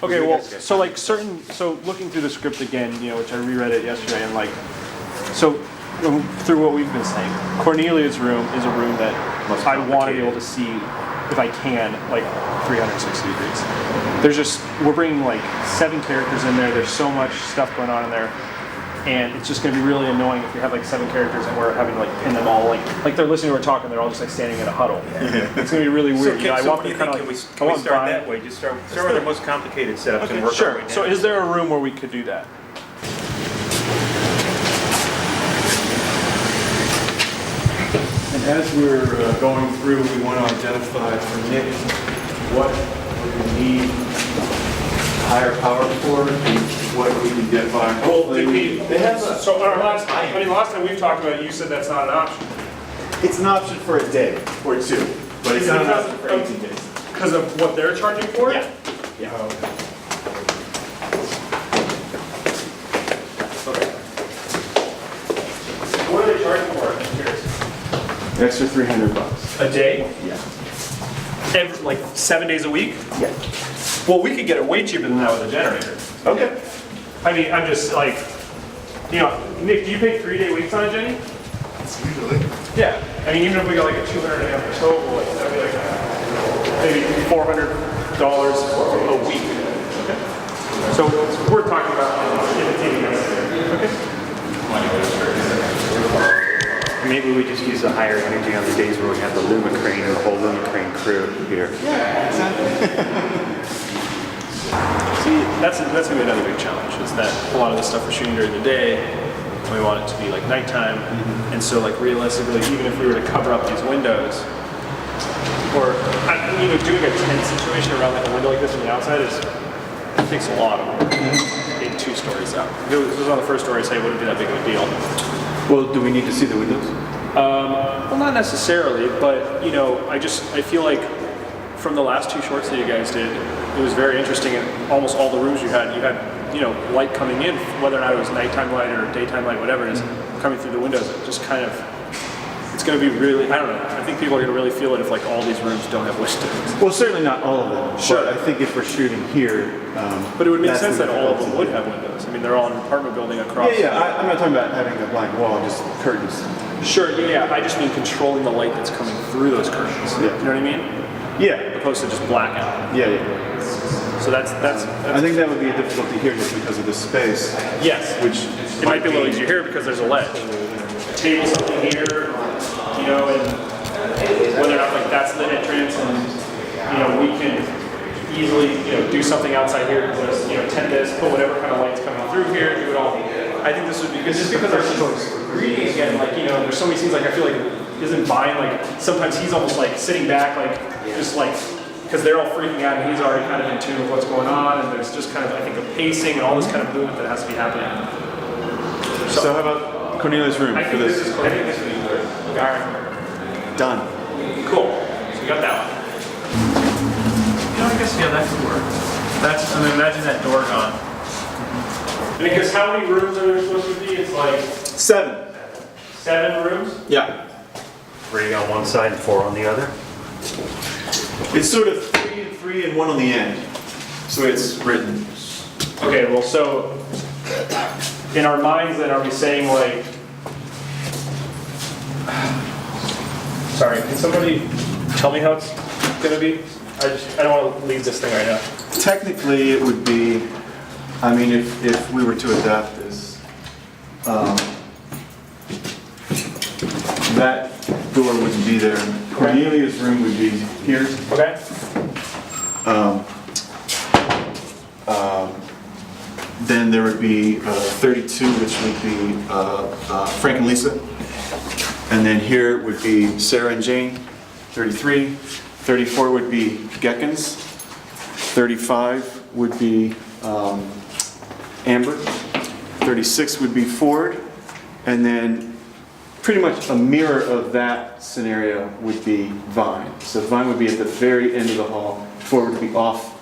Okay, well, so like so looking through the script again, you know, which I reread it yesterday, and like, so through what we've been saying, Cornelia's room is a room that I want to be able to see, if I can, like 360 degrees. We're bringing like 7 characters in there. There's so much stuff going on in there. And it's just going to be really annoying if you have like 7 characters and we're having to like pin them all like they're listening to we're talking. They're all just like standing in a huddle. Yeah. It's going to be really weird. So, I want them kind of like. Can we start that way? Just start with the most complicated setups and work our way down. So is there a room where we could do that? And as we're going through, we want to identify for Nick what we need higher power for and what we can get by. Well, so our last time we've talked about it, you said that's not an option. It's an option for a day or 2, but it's not an option for 18 days. Because of what they're charging for it? Yeah. Yeah. Okay. What are they charging for? I'm curious. An extra $300. A day? Yeah. Like 7 days a week? Yeah. Well, we could get it way cheaper than that with a generator. Okay. I mean, I'm just like, you know, Nick, do you pay 3-day weeks on it, Jenny? Usually. Yeah. I mean, even if we got like a 200 amp stove, like, that'd be like maybe $400 a week. Okay. So we're talking about imitating this. Okay. Maybe we just use the higher energy on the days where we have the Luma crane and the whole Luma crane crew here. Yeah, exactly. See, that's gonna be another big challenge. Is that a lot of the stuff we're shooting during the day, we want it to be like nighttime, and so like realistically, even if we were to cover up these windows, or you know, doing a tent situation around like a window like this on the outside it takes a lot of work. In 2 stories out. If it was on the first story, say it wouldn't be that big of a deal. Well, do we need to see the windows? Well, not necessarily, but you know, I feel like from the last 2 shorts that you guys did, it was very interesting. In almost all the rooms you had, you know, light coming in, whether or not it was nighttime light or daytime light, whatever it is, coming through the windows. It just kind of, it's going to be really, I don't know. I think people are going to really feel it if like all these rooms don't have windows. Well, certainly not all of them. Sure. But I think if we're shooting here, but it would make that's sense the that all of them difficulty. would have windows. I mean, they're all in an apartment building across. I'm not talking about having a blank wall, just curtains. Sure, yeah. I just mean controlling the light that's coming through those curtains. Yeah. You know what I mean? Yeah. Opposed to just blackout. Yeah. So that's I think that would be a difficulty here just because of the space. yes. Which It might be a little easier here because there's a ledge. Table something here, you know, and whether or not like that's the entrance, and you know we can easily do something outside here, you know, tent this, put whatever kind of lights coming through here, do it all. I think this would be good just because our reading again, like there's so many scenes like I feel like isn't buying like sometimes he's almost like sitting back like just like. Because they're all freaking out and he's already kind of in tune with what's going on, and there's just kind of, I think, a pacing and all this kind of movement that has to be happening. So how about Cornelia's room I for think this? this is Cornelia's room. All right. Done. Cool. So we got that one. You know, I guess, yeah, that could work. That's, I mean, imagine that door gone. Because how many rooms are there supposed to be? It's like 7. 7 rooms? Yeah. 3 on one side and 4 on the other. It's sort of 3 and 3 and 1 on the end. So it's written. Okay, well, so in our minds, then, are we saying like? Sorry, can somebody tell me how it's gonna be? I don't want to leave this thing right now. Technically, it would be, I mean, if we were to adapt this, that door wouldn't be there. Cornelia's room would be here. Okay. Then there would be 32, which would be Frank and Lisa. And then here would be Sarah and Jane, 33. 34 would be Geckens. 35 would be Amber. 36 would be Ford. And then pretty much a mirror of that scenario would be Vine. So Vine would be at the very end of the hall. Ford would be off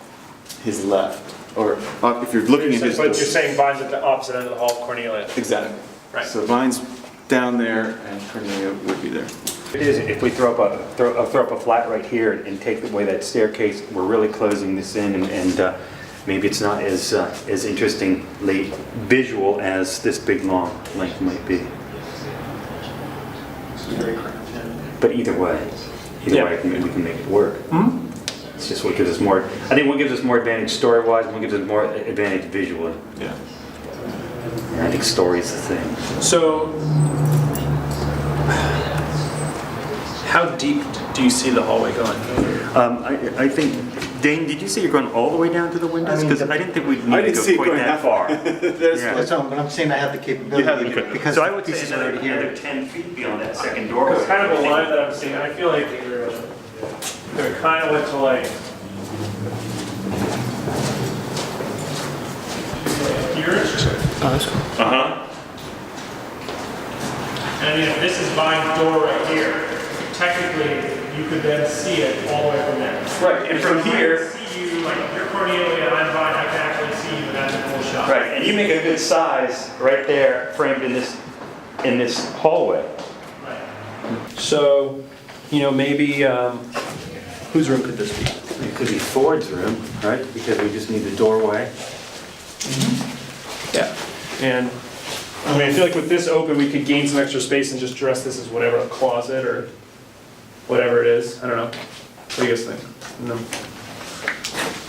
his left. Or if you're looking at his... But you're saying Vine's at the opposite end of the hall of Cornelia. Exactly. Right. So Vine's down there and Cornelia would be there. It is, if we throw up a flat right here and take away that staircase, we're really closing this in, and maybe it's not as interestingly visual as this big long length might be. But either way, we can make it work. It's just what gives us more. I think what gives us more advantage story-wise, and what gives us more advantage visually. Yeah. And I think story's the thing. So, how deep do you see the hallway going? I think, Dane, did you say you're going all the way down to the windows? I mean, Because I didn't think we'd need to go quite that far. That's all, but I'm saying I have the capability because So I the would pieces say are already another here. 10 feet beyond that second doorway. It's kind of a line that I'm seeing. I feel like they're kind of went to like here. Uh-huh. And I mean, if this is my door right here, technically you could then see it all the way from there. Right, and from here. I can see you, like if you're Cornelia and I'm Vine, I can actually see you, and that's a full shot. Right, and you make a good size right there, framed in this hallway. So, you know, maybe whose room could this be? It could be Ford's room, right? Because we just need the doorway. Yeah. And I mean, I feel like with this open, we could gain some extra space and just dress this as whatever, a closet or whatever it is. I don't know. What do you guys think? No.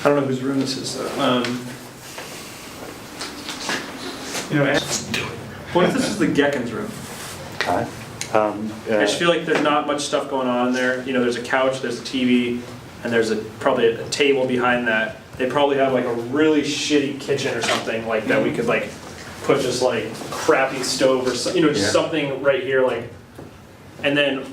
I don't know whose room this is though. You know, what if this is the Geckens room? Okay. I just feel like there's not much stuff going on in there. You know, there's a couch, there's a TV, and there's probably a table behind that. They probably have like a really shitty kitchen or something like that we could like put just like crappy stove or something, you know, just something right here like, and then,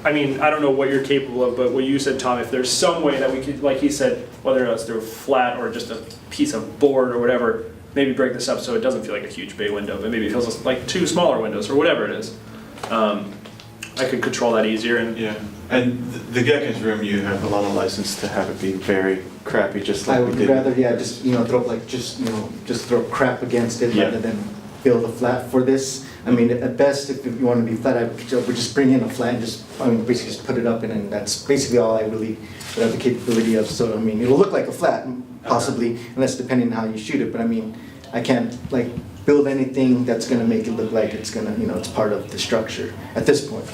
I mean, I don't know what you're capable of, but what you said, Tom, if there's some way that we could, like he said, whether it's through a flat or just a piece of board or whatever, maybe break this up so it doesn't feel like a huge bay window, but maybe it feels like two smaller windows or whatever it is. I could control that easier and Yeah, and the Geckens room, you have a lot of license to have it be very crappy, just I like we would did. rather, just, throw like, just throw crap against it Yeah. rather than build a flat for this. I mean, at best, if you want to be flat, I would just bring in a flat and basically just put it up in, and that's basically all I really would have the capability of. So, I mean, it'll look like a flat, possibly, unless depending on how you shoot it, but I mean, I can't like build anything that's gonna make it look like it's gonna, it's part of the structure at this point.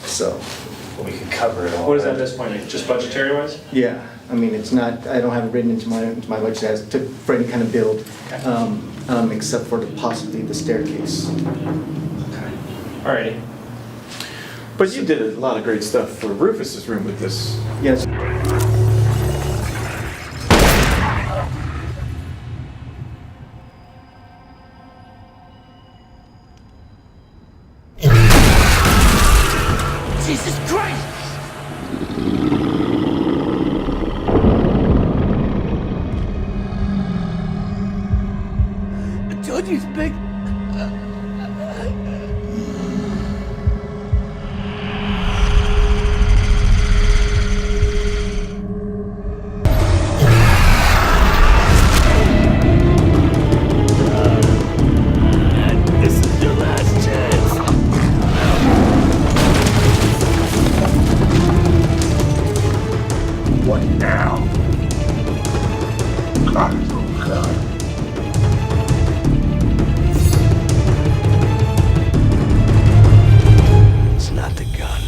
So, We could cover it all. what does that at this point mean? Just budgetary wise? yeah, I mean, it's not, I don't have it written into my budget as for any kind of build, except for possibly the staircase. Alrighty. But you did a lot of great stuff for Rufus's room with this. Yes. Jesus Christ! I told you it's big. This is your last chance. What now? Oh God. It's not the gun.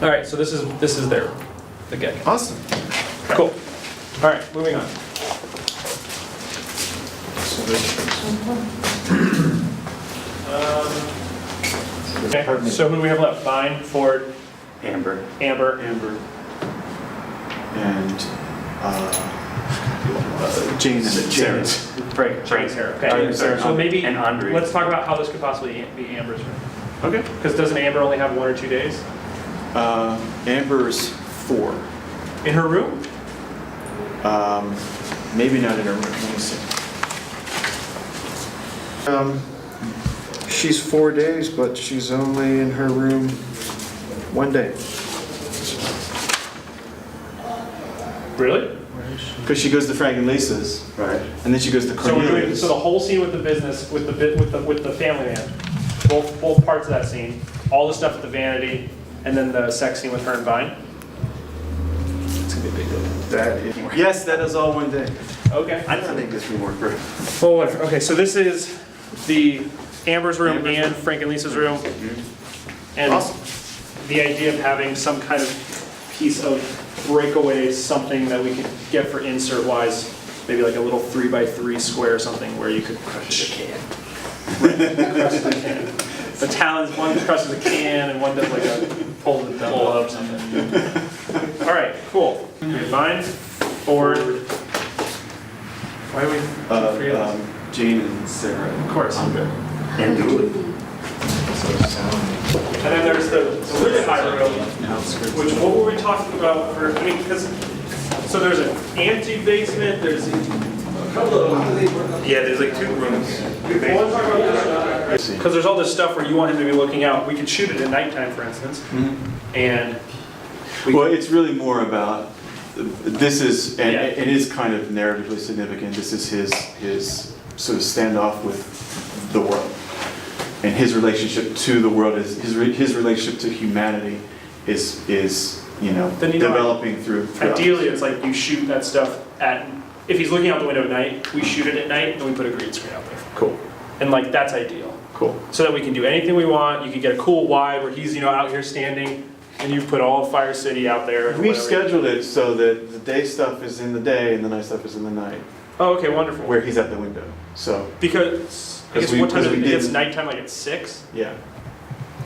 Alright, so this is there. The Geckens. Awesome. Cool. Alright, moving on. So this- Okay, so who do we have left? Vine, Ford, Amber. Amber. And Jane and Sarah. Frank, Sarah. Okay, Sorry, Sarah. So maybe, and Andre. let's talk about how this could possibly be Amber's room. Okay. Because doesn't Amber only have 1 or 2 days? Amber's 4. In her room? Maybe not in her room, let me see. She's 4 days, but she's only in her room 1 day. Really? Because she goes to Frank and Lisa's, Right. and then she goes to So we're doing, Cornelius. so the whole scene with the business, with the family man, both parts of that scene, all the stuff at the vanity, and then the sex scene with her and Vine? It's gonna be a big building. Yes, that is all one day. Okay. I don't think this would work great. Well, whatever. Okay, so this is the Amber's room and Frank and Lisa's room. And the idea of having some kind of piece of breakaway, something that we could get for insert wise, maybe like a little 3x3 square or something where you could crush a can. Crush the can. The talons, one crushes a can and one does like a pull the double up or something. All right, cool. Okay, fine. Forward. Why are we? Gene and Sarah. Of course. And do it. And then there's the really high room, which, what were we talking about for, I mean, because, so there's an ante-basement, there's a couple of, Yeah, there's like 2 rooms. because there's all this stuff where you want him to be looking out. We could shoot it at nighttime, for instance, and Well, it's really more about, this is, and it is kind of narratively significant, this is his sort of standoff with the world. And his relationship to the world, his relationship to humanity is you know, Then you know, developing through. ideally, it's like you shoot that stuff at, if he's looking out the window at night, we shoot it at night, and we put a green screen out there. Cool, And like, that's ideal. cool. So that we can do anything we want. You can get a cool wide where he's, you know, out here standing, and you put all of Fire City out there. We've scheduled it so that the day stuff is in the day and the night stuff is in the night, Oh, okay, wonderful. where he's at the window, so, Because, I guess we- what time because is we it? It's did- nighttime, like at 6? yeah.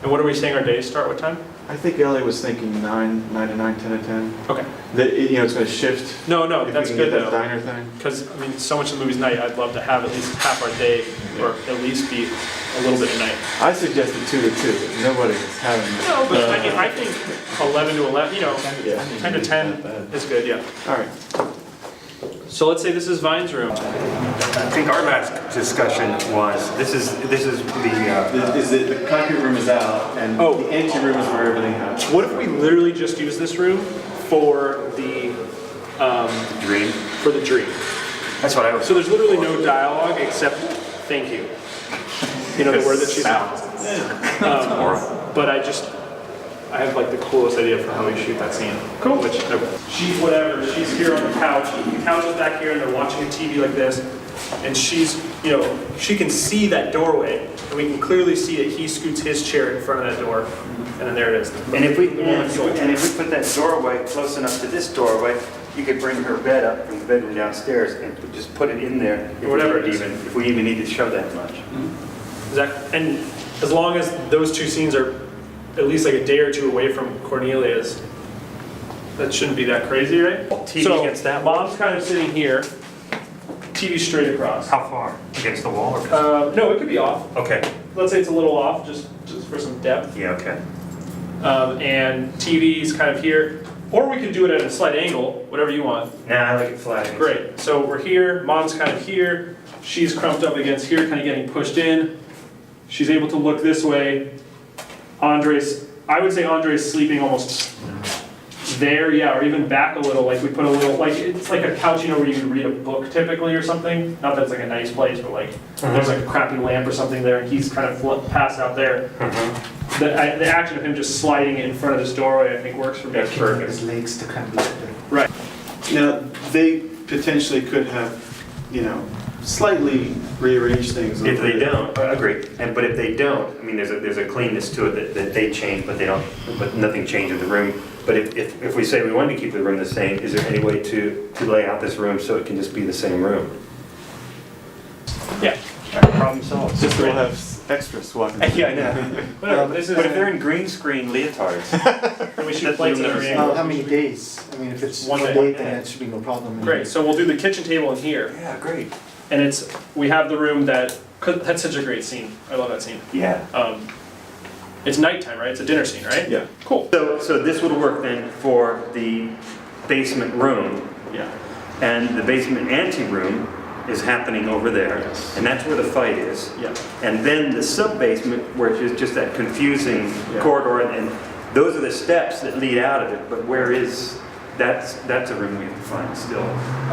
And what are we saying our days start, what time? I think Ellie was thinking 9 to 9, 10 to 10. Okay. That, you know, it's gonna shift. No, If that's we good can get that though. diner thing. Because, I mean, so much of the movie's night, I'd love to have at least half our day, or at least be a little bit at night. I suggested 2 to 2, but nobody is having that. No, but I mean, I think 11 to 11, you know, Yeah. 10 to 10 is good, yeah. All right. So let's say this is Vine's room. I think our last discussion was, this is the, Is it, the concrete room is out, and Oh. the ante room is where everything happens. What if we literally just use this room for the dream. dream? That's what I was. So there's literally no dialogue except thank you. You know, the word that she Sound. But I have like the coolest idea for how we shoot that scene. Cool. Which, she's whatever, she's here on the couch. The couch is back here and they're watching a TV like this. And she's, you know, she can see that doorway. And we can clearly see that he scoots his chair in front of that door. And then there it is. And if we put that doorway close enough to this doorway, you could bring her bed up from the bedroom downstairs and just put it in there. If Whatever we it is. If we even need to show that much. And as long as those two scenes are at least like a day or two away from Cornelia's, that shouldn't be that crazy, right? TV So against that wall? mom's kind of sitting here, TV straight across. How far? Against the wall or? No, it could be off. Okay. Let's say it's a little off, just for some depth. Yeah, okay. And TV's kind of here. Or we could do it at a slight angle, whatever you want. Nah, I like it flat. Great. So we're here, mom's kind of here, she's crumped up against here, kind of getting pushed in. She's able to look this way. I would say Andre's sleeping almost there, yeah, or even back a little, like we put a little, like it's like a couch, you know, where you read a book typically or something. Not that it's like a nice place, but like there's like a crappy lamp or something there, and he's kind of passed out there. The action of him just sliding in front of this doorway, I think works for me. That's perfect. His legs to kind of like that. Right. Now, they potentially could have, you know, slightly rearranged things. If they don't, I agree. But if they don't, I mean, there's a cleanness to it that they change, but nothing changes the room. But if we say we want to keep the room the same, is there any way to lay out this room so it can just be the same room? Yeah. Problem solved. Just we'll have extras walking. Yeah, I know. Whatever, this is, But if they're in green screen leotards, and we shoot plates at every How angle. how many days? I mean, if it's One one day. day, then that should be no problem. Great, so we'll do the kitchen table in here, yeah, great. and we have the room that's such a great scene. I love that scene. Yeah. It's nighttime, right? It's a dinner scene, right? Yeah. Cool. So this would work then for the basement room, Yeah. and the basement anteroom is happening over there, Yes. and that's where the fight is. Yeah. And then the sub-basement, where it's just that confusing Yeah. corridor, and those are the steps that lead out of it, but where is, that's a room we have to find still.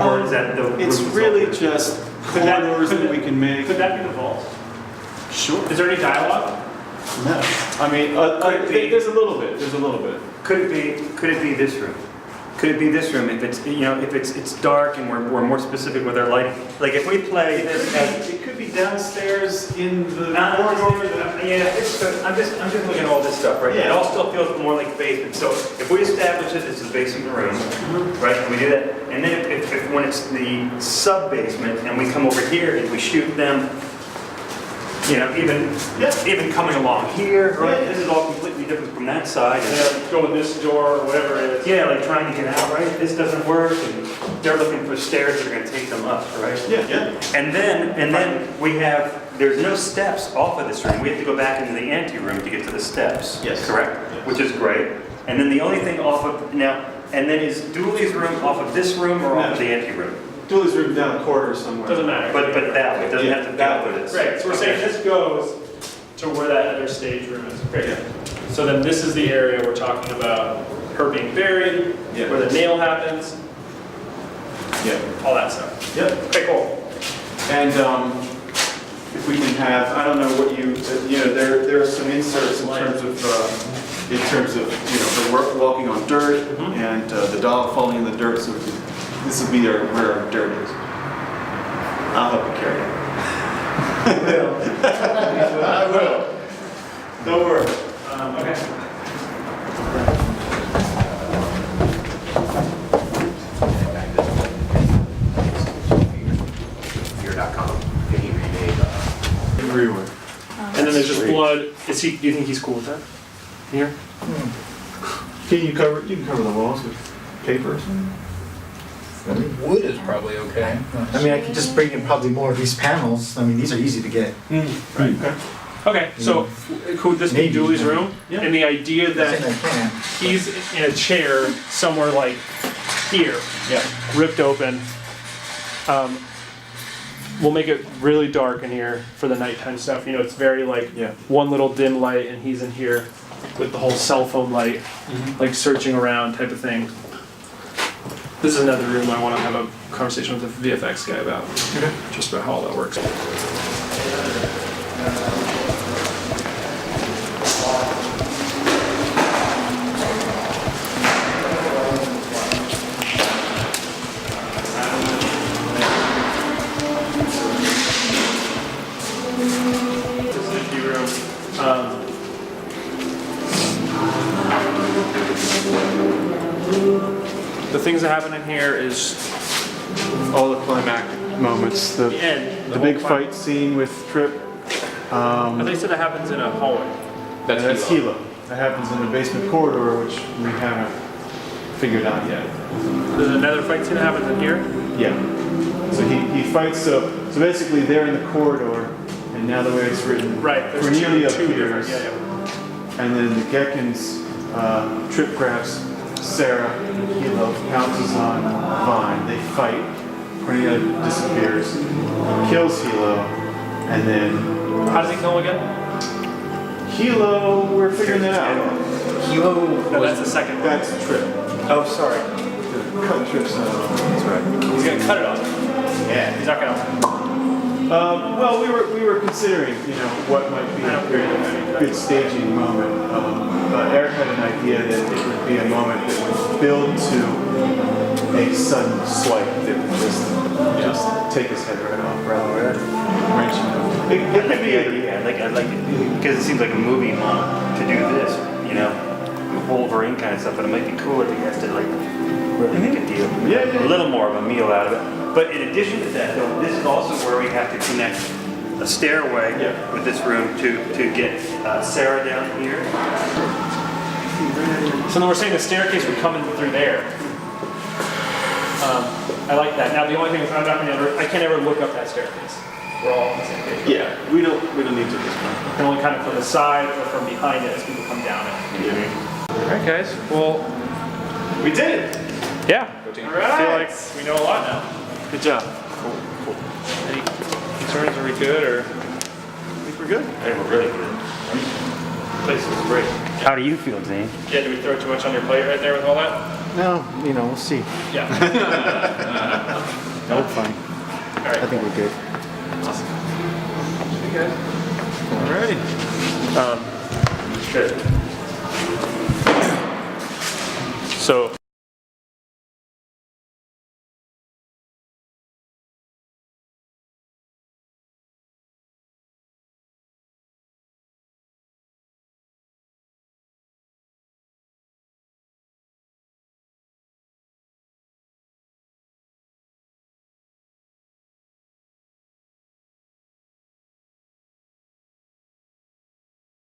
Or is that the room It's itself? really just corridors that we can make. Could that be the vault? Sure. Is there any dialogue? No. I mean, Could it be- there's a little bit, Could it be this room? Could it be this room if it's, if it's dark and we're more specific with our lighting? Like if we play this as, It could be downstairs in the corridor. Yeah, I'm just looking at all this stuff, right? It all still feels more like basement. So if we establish that this is a basement room, right, and we do that, and then if when it's the sub-basement and we come over here and we shoot them, even coming along here, right? This is all completely different from that side. Go in this door or whatever it is. Yeah, like trying to get out, right? This doesn't work, and they're looking for stairs that are going to take them up, right? Yeah. And then there's no steps off of this room. We have to go back into the ante room to get to the steps. Yes. Correct? Yes. Which is great. And then the only thing off of, now, and then is Dooley's room off of this room or off of the ante room? Dooley's room down a corridor somewhere. Doesn't matter. But that way, it doesn't have to go with this. Right, so we're saying this goes to where that other stage room is. Great. Yeah. So then this is the area we're talking about her being buried, Yeah. where the nail happens, Yeah. all that stuff. Yep. Okay, cool. And if we can have, I don't know what there are some inserts in terms of the work walking on dirt and the dog falling in the dirt. So this will be where our dirt is. I'll help you carry it. I will. Don't worry. Okay. Everywhere. And then there's just blood. Do you think he's cool with that? Here? You can cover the walls with paper or something. Wood is probably okay. I mean, I could just bring in probably more of these panels. I mean, these are easy to get. Right. Okay, so could this be Maybe. Julie's room? Yeah. And the idea I that think I can. he's in a chair somewhere like here, Yeah. ripped open. We'll make it really dark in here for the nighttime stuff. It's very like Yeah. one little dim light, and he's in here with the whole cell phone light, like searching around type of thing. This is another room I want to have a conversation with the VFX guy about, just about how all that works. This is a key room. The things that happen in here is All the climactic moments, the end. the whole big climb. fight scene with Trip. But they said it happens in a hallway. That's Hilo. That happens in the basement corridor, which we haven't figured out yet. There's another fight scene that happens in here. Yeah. So he fights, so basically they're in the corridor, and now the way it's written, Right. There's Cornelia two different. appears, Yeah. and then the Geckens, Trip grabs Sarah, Hilo pounces on Vine, they fight, Cornelia disappears, kills Hilo, and then How does he kill him again? Hilo, we're figuring that out. No, that's the second one. That's Trip. Oh, sorry. Cut Trip's That's right. He's gonna cut it off. Yeah. He's not gonna. Well, we were considering, what might be I don't care. a good staging moment. Eric had an idea that it would be a moment that would build to a sudden swipe that would just take his head right off, rather than wrenching him. It could be idea. I'd like it because it seems like a movie moment to do this, Wolverine kind of stuff. But it might be cool if he has to really make a deal, Yeah. a little more of a meal out of it. But in addition to that, though, this is also where we have to connect a stairway with this room to get Sarah down here. So then we're saying the staircase would come in through there. I like that. Now the only thing is I can't ever look up that staircase. We're all on the same page. Yeah, we don't need to this point. You can only kind of from the side or from behind it as people come down it. All right, guys. Well, We did it! yeah. All right. I feel like we know a lot now. Good job. Any concerns? Are we good or? I think we're good. I think we're really good. Place is great. How do you feel, Zane? Yeah. Do we throw too much on your plate right there with all that? No, we'll see. Yeah. No, fine. All I right. think we're good. Alrighty. Good. So.